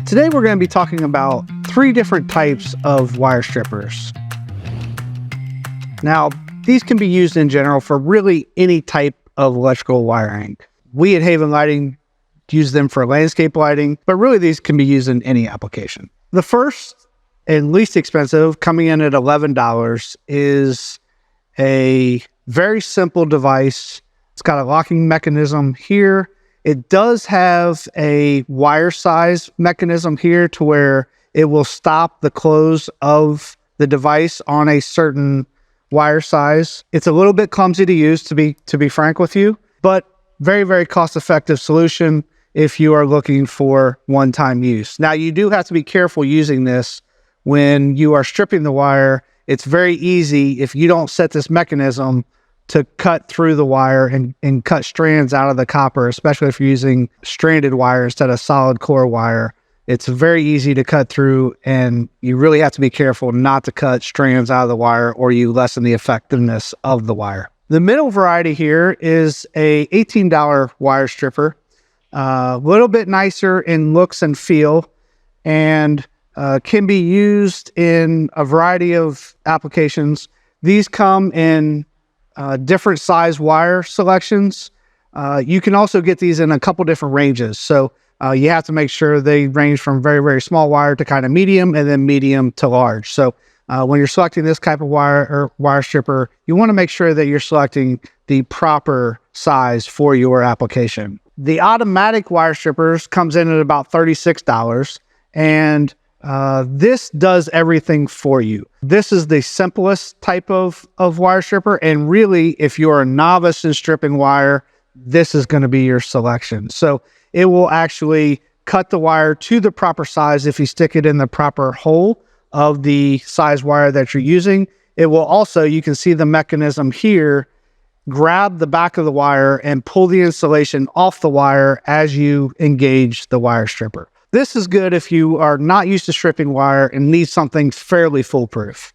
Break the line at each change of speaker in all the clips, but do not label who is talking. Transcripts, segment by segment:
Today we're going to be talking about 3 different types of wire strippers. Now, these can be used in general for really any type of electrical wiring. We at Haven Lighting use them for landscape lighting, but really these can be used in any application. The first and least expensive, coming in at $11, is a very simple device. It's got a locking mechanism here. It does have a wire size mechanism here to where it will stop the close of the device on a certain wire size. It's a little bit clumsy to use, to be frank with you, but very, very cost-effective solution if you are looking for one-time use. Now, you do have to be careful using this when you are stripping the wire. It's very easy, if you don't set this mechanism, to cut through the wire and cut strands out of the copper, especially if you're using stranded wire instead of solid core wire. It's very easy to cut through, and you really have to be careful not to cut strands out of the wire, or you lessen the effectiveness of the wire. The middle variety here is a $18 wire stripper, a little bit nicer in looks and feel, and can be used in a variety of applications. These come in different size wire selections. You can also get these in a couple different ranges. So you have to make sure they range from very, very small wire to kind of medium, and then medium to large. So when you're selecting this type of wire stripper, you want to make sure that you're selecting the proper size for your application. The automatic wire strippers comes in at about $36, and this does everything for you. This is the simplest type of wire stripper, and really, if you're a novice in stripping wire, this is going to be your selection. So it will actually cut the wire to the proper size if you stick it in the proper hole of the size wire that you're using. It will also, you can see the mechanism here, grab the back of the wire and pull the insulation off the wire as you engage the wire stripper. This is good if you are not used to stripping wire and need something fairly foolproof.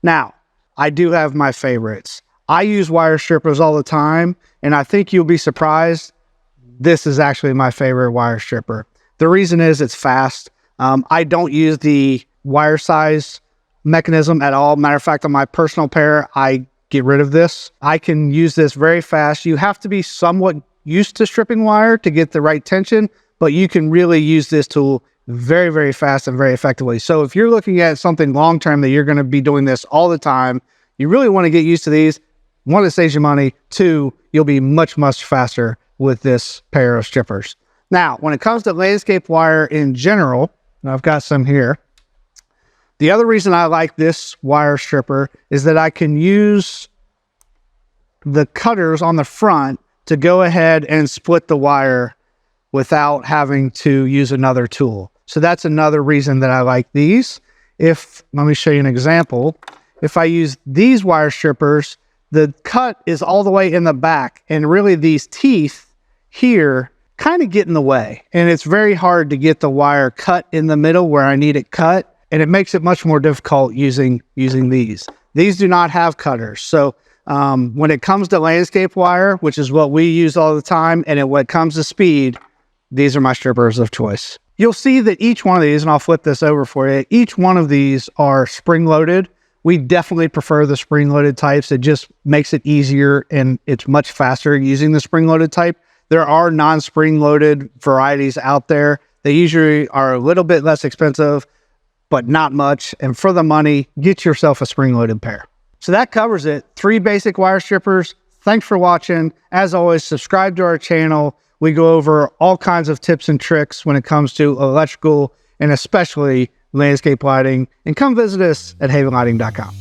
Now, I do have my favorites. I use wire strippers all the time, and I think you'll be surprised. This is actually my favorite wire stripper. The reason is it's fast. I don't use the wire size mechanism at all. Matter of fact, on my personal pair, I get rid of this. I can use this very fast. You have to be somewhat used to stripping wire to get the right tension, but you can really use this tool very, very fast and very effectively. So if you're looking at something long-term that you're going to be doing this all the time, you really want to get used to these. 1, it saves you money. 2, you'll be much, much faster with this pair of strippers. Now, when it comes to landscape wire in general, and I've got some here, the other reason I like this wire stripper is that I can use the cutters on the front to go ahead and split the wire without having to use another tool. So that's another reason that I like these. Let me show you an example. If I use these wire strippers, the cut is all the way in the back, and really these teeth here kind of get in the way, and it's very hard to get the wire cut in the middle where I need it cut, and it makes it much more difficult using these. These do not have cutters. So when it comes to landscape wire, which is what we use all the time, and when it comes to speed, these are my strippers of choice. You'll see that each one of these, and I'll flip this over for you, each one of these are spring-loaded. We definitely prefer the spring-loaded types. It just makes it easier, and it's much faster using the spring-loaded type. There are non-spring-loaded varieties out there. They usually are a little bit less expensive, but not much. And for the money, get yourself a spring-loaded pair. So that covers it. 3 basic wire strippers. Thanks for watching. As always, subscribe to our channel. We go over all kinds of tips and tricks when it comes to electrical and especially landscape lighting. And come visit us at havenlighting.com.